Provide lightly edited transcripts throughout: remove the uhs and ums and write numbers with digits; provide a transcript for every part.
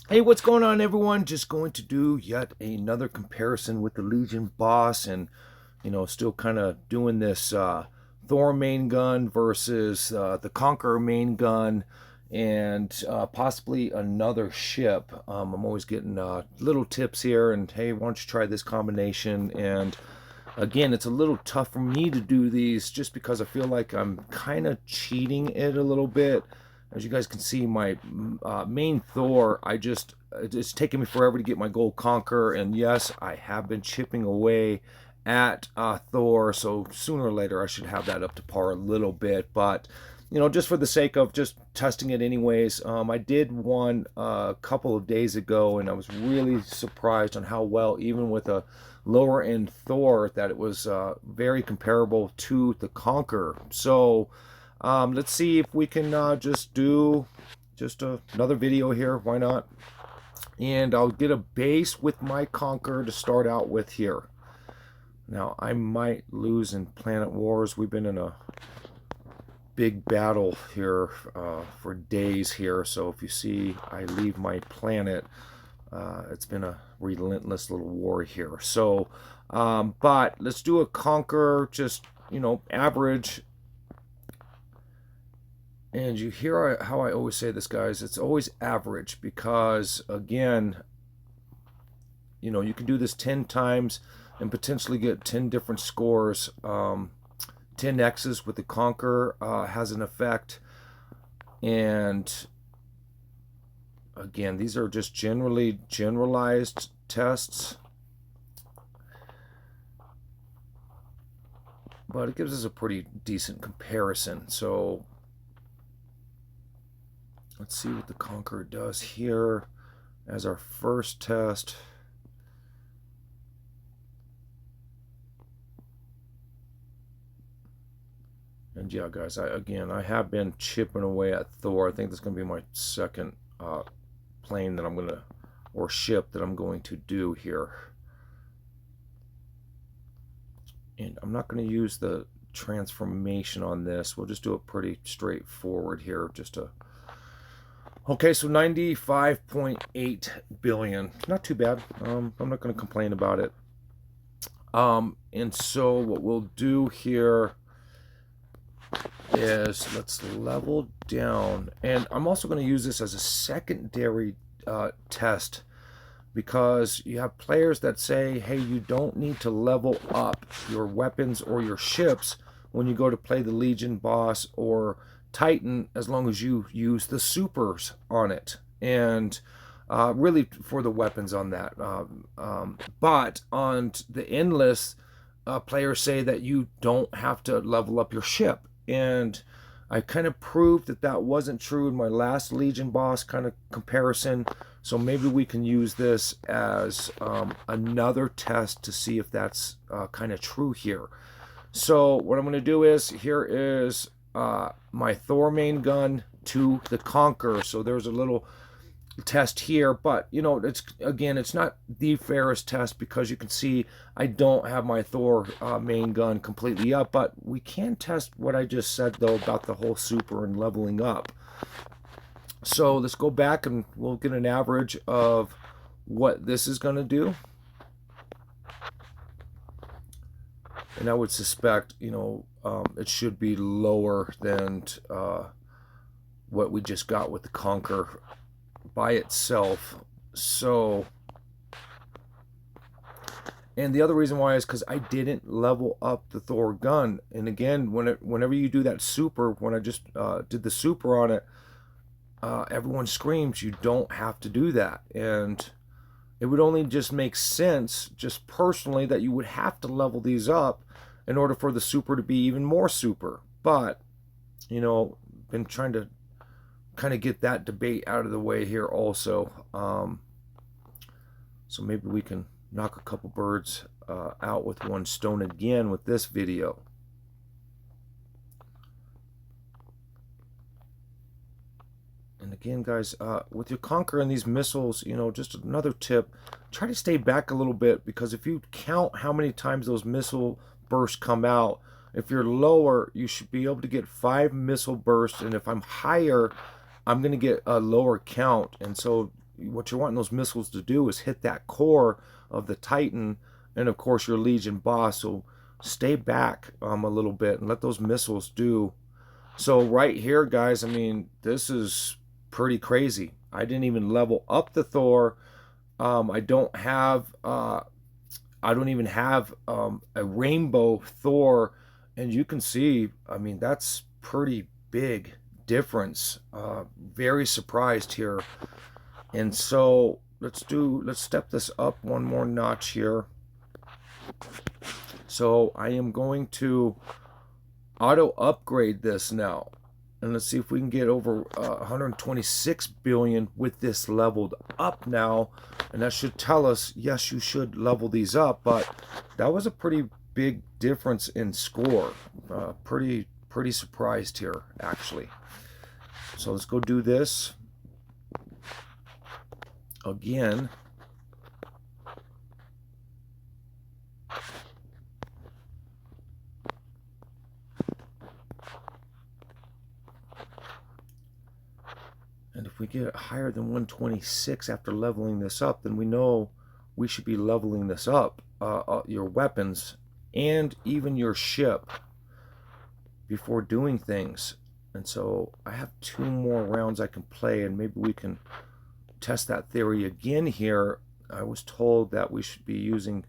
Hey, what's going on, everyone? Just going to do yet another comparison with the Legion boss, and still kind of doing this Thor main gun versus the Conqueror main gun, and possibly another ship. I'm always getting little tips here, and hey, why don't you try this combination? And again, it's a little tough for me to do these just because I feel like I'm kind of cheating it a little bit. As you guys can see, my main Thor, it's taken me forever to get my gold conquer, and yes, I have been chipping away at Thor, so sooner or later I should have that up to par a little bit, but just for the sake of just testing it anyways, I did one a couple of days ago, and I was really surprised on how well, even with a lower end Thor, that it was very comparable to the Conqueror. So let's see if we can just do another video here. Why not? And I'll get a base with my Conqueror to start out with here. Now, I might lose in Planet Wars. We've been in a big battle here for days here. So if you see I leave my planet, it's been a relentless little war here. So, but let's do a Conqueror, just, average. And you hear how I always say this, guys. It's always average because, again, you can do this 10 times and potentially get 10 different scores. 10 X's with the Conqueror has an effect. And, again, these are just generalized tests. But it gives us a pretty decent comparison. So let's see what the Conqueror does here as our first test. And yeah, guys, I have been chipping away at Thor. I think this is going to be my second plane that I'm going to, or ship that I'm going to do here. And I'm not going to use the transformation on this. We'll just do it pretty straightforward here, just to... Okay, so 95.8 billion. Not too bad. I'm not going to complain about it. And so what we'll do here is let's level down. And I'm also going to use this as a secondary test, because you have players that say, hey, you don't need to level up your weapons or your ships when you go to play the Legion boss or Titan, as long as you use the supers on it. And really for the weapons on that. But on the endless, players say that you don't have to level up your ship. And I kind of proved that that wasn't true in my last Legion boss kind of comparison. So maybe we can use this as another test to see if that's kind of true here. So what I'm going to do is, here is my Thor main gun to the Conqueror. So there's a little test here, but it's not the fairest test, because you can see I don't have my Thor main gun completely up, but we can test what I just said though about the whole super and leveling up. So let's go back and we'll get an average of what this is going to do. And I would suspect, it should be lower than what we just got with the Conqueror by itself. So, and the other reason why is because I didn't level up the Thor gun. And again, whenever you do that super, when I just did the super on it, everyone screams you don't have to do that. And it would only just make sense, just personally, that you would have to level these up in order for the super to be even more super. But, been trying to kind of get that debate out of the way here also. So maybe we can knock a couple birds out with one stone again with this video. And again, guys, with your Conqueror and these missiles, just another tip, try to stay back a little bit, because if you count how many times those missile bursts come out, if you're lower, you should be able to get 5 missile bursts, and if I'm higher, I'm going to get a lower count. And so, what you're wanting those missiles to do is hit that core of the Titan, and of course your Legion boss. So stay back a little bit and let those missiles do. So right here, guys, I mean, this is pretty crazy. I didn't even level up the Thor. I don't even have a rainbow Thor, and you can see, I mean, that's pretty big difference. Very surprised here. And so let's step this up one more notch here. So I am going to auto upgrade this now, and let's see if we can get over 126 billion with this leveled up now. And that should tell us, yes, you should level these up. But that was a pretty big difference in score. Pretty surprised here, actually. So let's go do this again. And if we get higher than 126 after leveling this up, then we know we should be leveling this up, your weapons and even your ship, before doing things. And so I have 2 more rounds I can play, and maybe we can test that theory again here. I was told that we should be using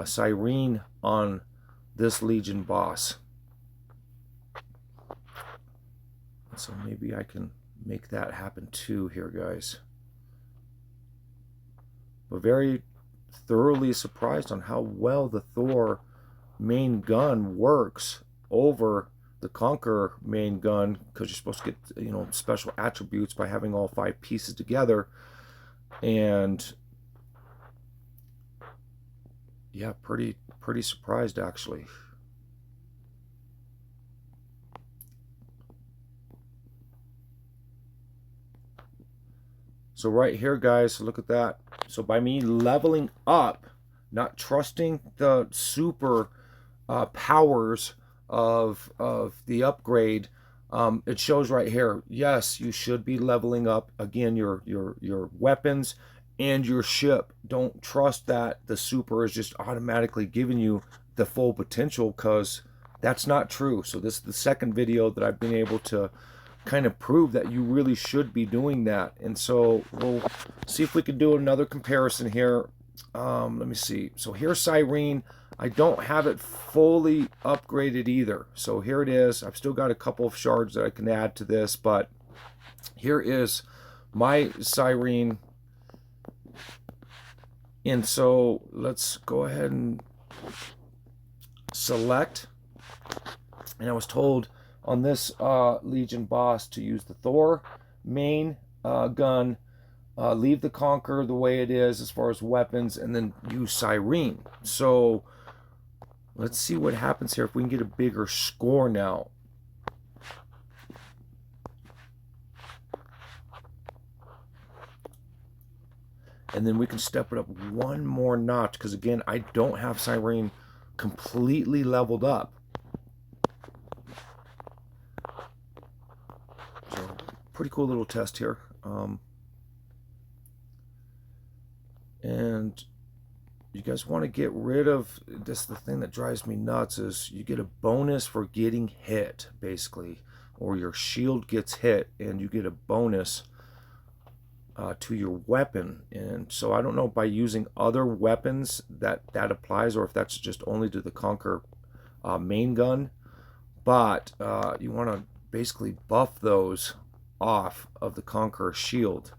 Syren on this Legion boss. So maybe I can make that happen too here, guys. But very thoroughly surprised on how well the Thor main gun works over the Concourer main gun, because you're supposed to get, you know, special attributes by having all 5 pieces together. And yeah, pretty surprised, actually. So right here, guys, look at that. So by me leveling up, not trusting the super powers of the upgrade, it shows right here, yes, you should be leveling up again your weapons and your ship. Don't trust that the super is just automatically giving you the full potential, because that's not true. So this is the second video that I've been able to kind of prove that you really should be doing that. And so we'll see if we can do another comparison here. Let me see. So here's Syren. I don't have it fully upgraded either. So here it is. I've still got a couple of shards that I can add to this, but here is my Syren. And so let's go ahead and select. And I was told on this Legion boss to use the Thor main gun, leave the Concourer the way it is as far as weapons, and then use Syren. So let's see what happens here if we can get a bigger score now. And then we can step it up one more notch, because again, I don't have Syren completely leveled up. So pretty cool little test here. And you guys want to get rid of this. The thing that drives me nuts is you get a bonus for getting hit, basically, or your shield gets hit and you get a bonus to your weapon. And so I don't know by using other weapons that applies, or if that's just only to the Concourer main gun, but you want to basically buff those off of the Concourer shield.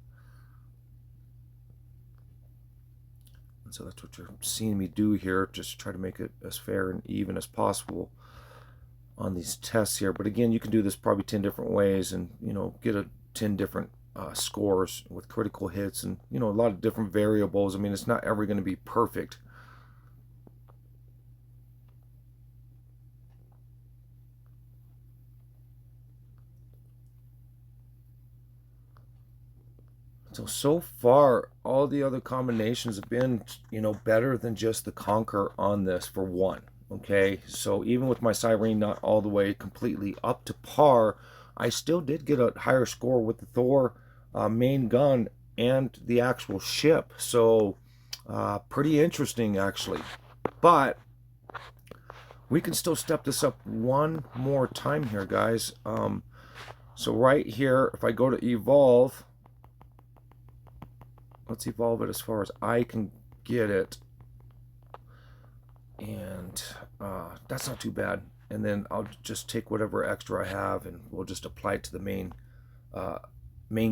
And so that's what you're seeing me do here, just try to make it as fair and even as possible on these tests here. But again, you can do this probably 10 different ways, and you know, get a 10 different scores with critical hits, and you know, a lot of different variables. I mean, it's not ever going to be perfect. So far, all the other combinations have been, you know, better than just the Concourer on this, for one. Okay, so even with my Syren not all the way completely up to par, I still did get a higher score with the Thor main gun and the actual ship. So pretty interesting, actually. But we can still step this up one more time here, guys. So right here, if I go to evolve, let's evolve it as far as I can get it. And that's not too bad. And then I'll just take whatever extra I have and we'll just apply it to the main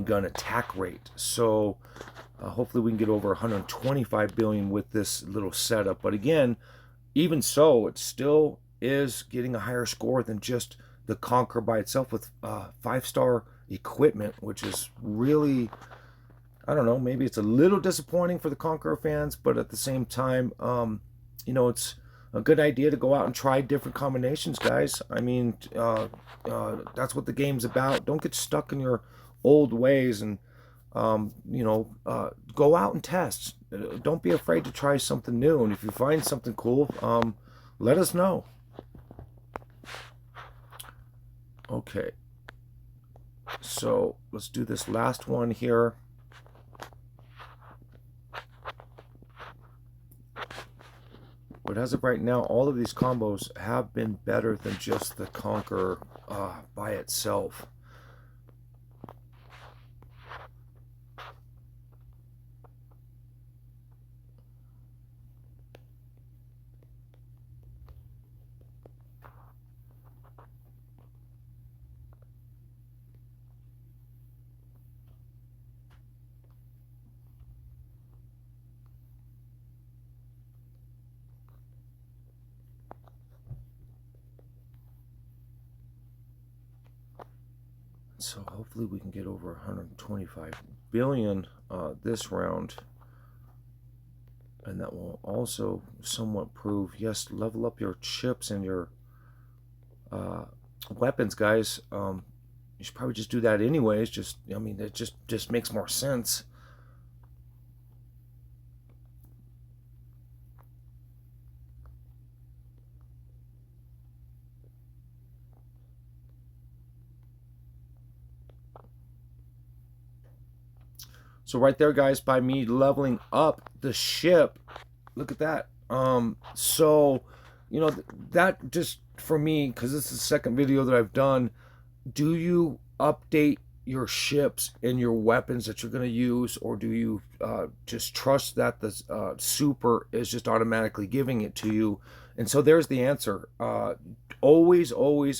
gun attack rate. So hopefully we can get over 125 billion with this little setup. But again, even so, it still is getting a higher score than just the Concourer by itself with 5-star equipment, which is really, I don't know, maybe it's a little disappointing for the Concourer fans, but at the same time, you know, it's a good idea to go out and try different combinations, guys. I mean, that's what the game's about. Don't get stuck in your old ways, and you know, go out and test. Don't be afraid to try something new, and if you find something cool, let us know. Okay, so let's do this last one here. But as of right now, all of these combos have been better than just the Concourer by itself. So hopefully we can get over 125 billion this round. And that will also somewhat prove, yes, level up your chips and your weapons, guys. You should probably just do that anyways. Just, I mean, it just makes more sense. So right there, guys, by me leveling up the ship, look at that. So, you know, that just for me, because this is the second video that I've done, do you update your ships and your weapons that you're going to use, or do you just trust that the super is just automatically giving it to you? And so there's the answer. Always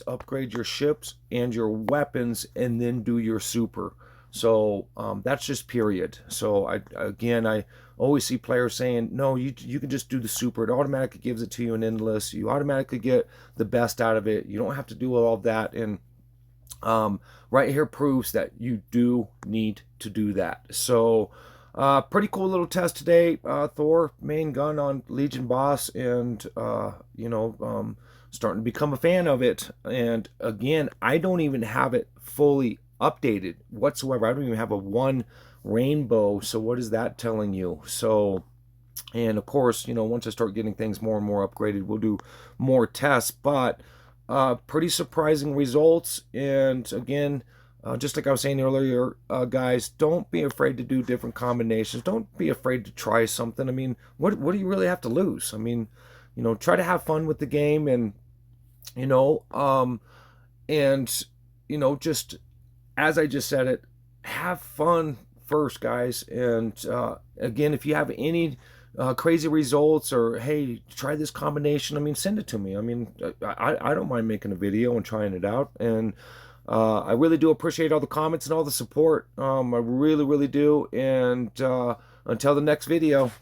upgrade your ships and your weapons, and then do your super. So that's just period. So I always see players saying, no, you can just do the super. It automatically gives it to you in endless. You automatically get the best out of it. You don't have to do all of that. And right here proves that you do need to do that. So pretty cool little test today. Thor main gun on Legion boss, and you know, starting to become a fan of it. And again, I don't even have it fully updated whatsoever. I don't even have a 1 rainbow. So what is that telling you? So, and of course, you know, once I start getting things more and more upgraded, we'll do more tests. But pretty surprising results. And again, just like I was saying earlier, guys, don't be afraid to do different combinations. Don't be afraid to try something. I mean, what do you really have to lose? I mean, you know, try to have fun with the game, and you know, just as I just said it, have fun first, guys. And again, if you have any crazy results, or hey, try this combination, I mean, send it to me. I mean, I don't mind making a video and trying it out. And I really do appreciate all the comments and all the support. I really do. And until the next video.